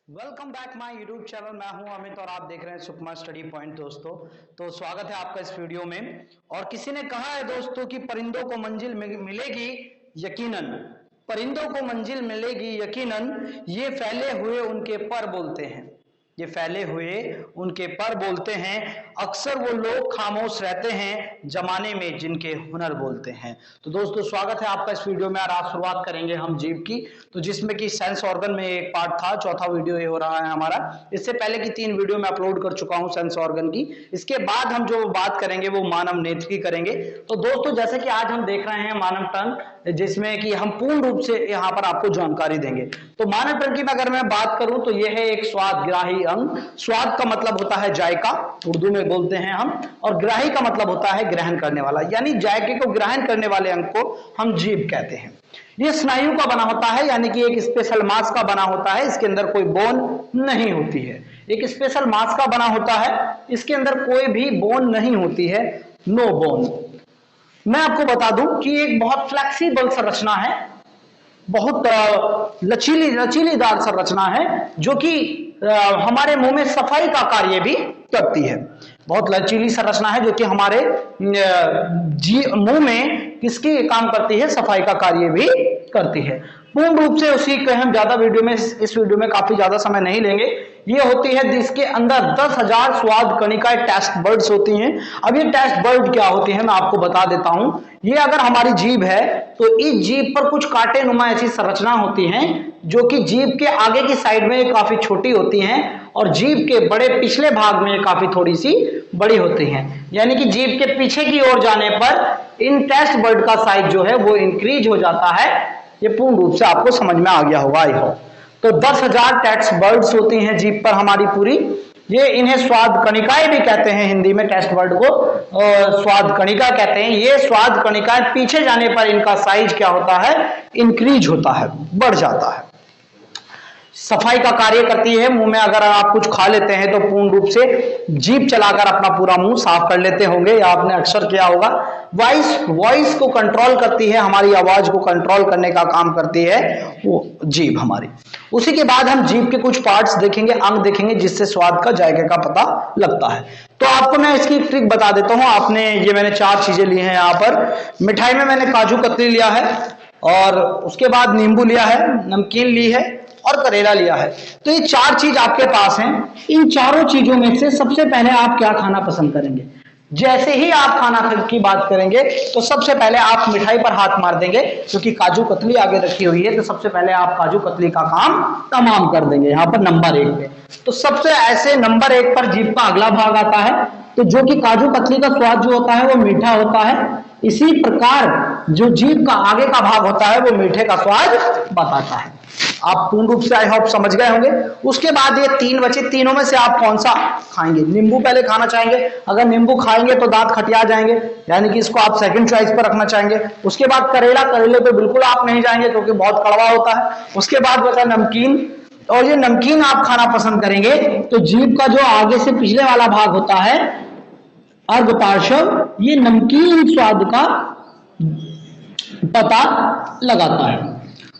Welcome back my YouTube channel. मैं हूं अमित और आप देख रहे हैं सुकमा स्टडी पॉइंट। दोस्तों तो स्वागत है आपका इस वीडियो में। और किसी ने कहा है दोस्तों कि परिंदों को मंजिल मिलेगी यकीनन, परिंदों को मंजिल मिलेगी यकीनन, ये फैले हुए उनके पर बोलते हैं, ये फैले हुए उनके पर बोलते हैं, अक्सर वो लोग खामोश रहते हैं जमाने में जिनके हुनर बोलते हैं। तो दोस्तों स्वागत है आपका इस वीडियो में। और आज शुरुआत करेंगे हम जीभ की, तो जिसमें कि सेंस ऑर्गन में एक पार्ट था, चौथा वीडियो ये हो रहा है हमारा। इससे पहले की 3 वीडियो मैं अपलोड कर चुका हूं सेंस ऑर्गन की। इसके बाद हम जो बात करेंगे वो मानव नेत्र की करेंगे। तो दोस्तों जैसे कि आज हम देख रहे हैं मानव टंग, जिसमें कि हम पूर्ण रूप से यहाँ पर आपको जानकारी देंगे। तो मानव टंग की अगर मैं बात करूं तो यह है एक स्वाद ग्राही अंग। स्वाद का मतलब होता है जायका, उर्दू में बोलते हैं हम, और ग्राही का मतलब होता है ग्रहण करने वाला, यानी जायके को ग्रहण करने वाले अंग को हम जीभ कहते हैं। ये स्नायु का बना होता है, यानी कि एक स्पेशल मांस का बना होता है, इसके अंदर कोई बोन नहीं होती है। एक स्पेशल मांस का बना होता है, इसके अंदर कोई भी बोन नहीं होती है, नो बोन। मैं आपको बता दूं कि एक बहुत फ्लेक्सिबल संरचना है, बहुत लचीलीदार संरचना है, जो कि हमारे मुंह में सफाई का कार्य भी करती है। बहुत लचीली संरचना है जो कि हमारे मुंह में किसकी काम करती है, सफाई का कार्य भी करती है पूर्ण रूप से। उसी को हम ज्यादा वीडियो में, इस वीडियो में काफी ज्यादा समय नहीं लेंगे। ये होती है जिसके अंदर 10,000 स्वाद कणिकाएं टेस्ट बर्ड्स होती हैं। अब ये टेस्ट बर्ड क्या होती है मैं आपको बता देता हूं। ये अगर हमारी जीभ है तो इस जीभ पर कुछ कांटे नुमा ऐसी संरचना होती हैं जो कि जीभ के आगे की साइड में काफी छोटी होती हैं और जीभ के बड़े पिछले भाग में काफी थोड़ी सी बड़ी होती हैं। यानी कि जीभ के पीछे की ओर जाने पर इन टेस्ट बर्ड का साइज जो है वो इंक्रीज हो जाता है। ये पूर्ण रूप से आपको समझ में आ गया होगा आई होप। तो 10,000 टेस्ट बर्ड्स होती हैं जीभ पर हमारी पूरी। ये इन्हें स्वाद कणिकाएं भी कहते हैं, हिंदी में टेस्ट बर्ड को स्वाद कणिका कहते हैं। ये स्वाद कणिकाएं पीछे जाने पर इनका साइज क्या होता है, इंक्रीज होता है, बढ़ जाता है, सफाई का कार्य करती है। मुंह में अगर आप कुछ खा लेते हैं तो पूर्ण रूप से जीभ चलाकर अपना पूरा मुंह साफ कर लेते होंगे, या आपने अक्सर किया होगा। वॉइस को कंट्रोल करती है, हमारी आवाज को कंट्रोल करने का काम करती है वो जीभ हमारी। उसी के बाद हम जीभ के कुछ पार्ट्स देखेंगे, अंग देखेंगे, जिससे स्वाद का जायके का पता लगता है। तो आपको मैं इसकी ट्रिक बता देता हूं। आपने ये मैंने 4 चीजें ली हैं यहाँ पर। मिठाई में मैंने काजू कतली लिया है, और उसके बाद नींबू लिया है, नमकीन ली है, और करेला लिया है। तो ये 4 चीज आपके पास हैं। इन चारों चीजों में से सबसे पहले आप क्या खाना पसंद करेंगे? जैसे ही आप खाना की बात करेंगे तो सबसे पहले आप मिठाई पर हाथ मार देंगे, क्योंकि काजू कतली आगे रखी हुई है। तो सबसे पहले आप काजू कतली का काम तमाम कर देंगे यहाँ पर नंबर 1 पे। तो सबसे ऐसे नंबर 1 पर जीभ का अगला भाग आता है, तो जो कि काजू कतली का स्वाद जो होता है वो मीठा होता है। इसी प्रकार जो जीभ का आगे का भाग होता है वो मीठे का स्वाद बताता है। आप पूर्ण रूप से आई होप समझ गए होंगे। उसके बाद ये 3 बचे, तीनों में से आप कौन सा खाएंगे? नींबू पहले खाना चाहेंगे। अगर नींबू खाएंगे तो दांत खटिया जाएंगे, यानी कि इसको आप सेकंड चॉइस पर रखना चाहेंगे। उसके बाद करेला, करेले पे बिल्कुल आप नहीं जाएंगे क्योंकि बहुत कड़वा होता है। उसके बाद बचा नमकीन, और ये नमकीन आप खाना पसंद करेंगे तो जीभ का जो आगे से पिछले वाला भाग होता है अर्घ पार्श्व, ये नमकीन स्वाद का पता लगाता है।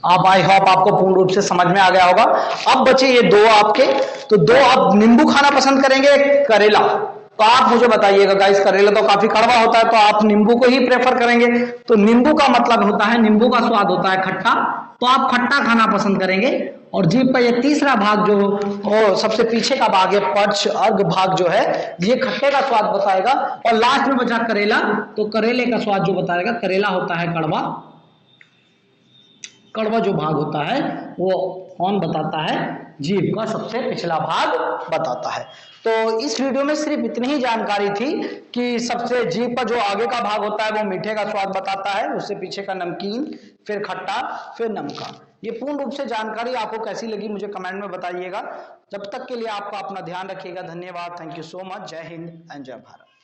आप आई होप आपको पूर्ण रूप से समझ में आ गया होगा। अब बचे ये 2 आपके, तो 2 आप नींबू खाना पसंद करेंगे, करेला। तो आप मुझे बताइएगा गाइस, करेला तो काफी कड़वा होता है, तो आप नींबू को ही प्रेफर करेंगे। तो नींबू का मतलब होता है, नींबू का स्वाद होता है खट्टा, तो आप खट्टा खाना पसंद करेंगे। और जीभ का ये तीसरा भाग जो सबसे पीछे का भाग है, पर्च अर्घ भाग जो है, ये खट्टे का स्वाद बताएगा। और लास्ट में बचा करेला, तो करेले का स्वाद जो बताएगा, करेला होता है कड़वा। कड़वा जो भाग होता है वो कौन बताता है? जीभ का सबसे पिछला भाग बताता है। तो इस वीडियो में सिर्फ इतनी ही जानकारी थी कि सबसे जीभ का जो आगे का भाग होता है वो मीठे का स्वाद बताता है, उससे पीछे का नमकीन, फिर खट्टा, फिर नमका। ये पूर्ण रूप से जानकारी आपको कैसी लगी मुझे कमेंट में बताइएगा। जब तक के लिए आपका अपना ध्यान रखिएगा। धन्यवाद, थैंक यू सो मच। जय हिंद एंड जय भारत।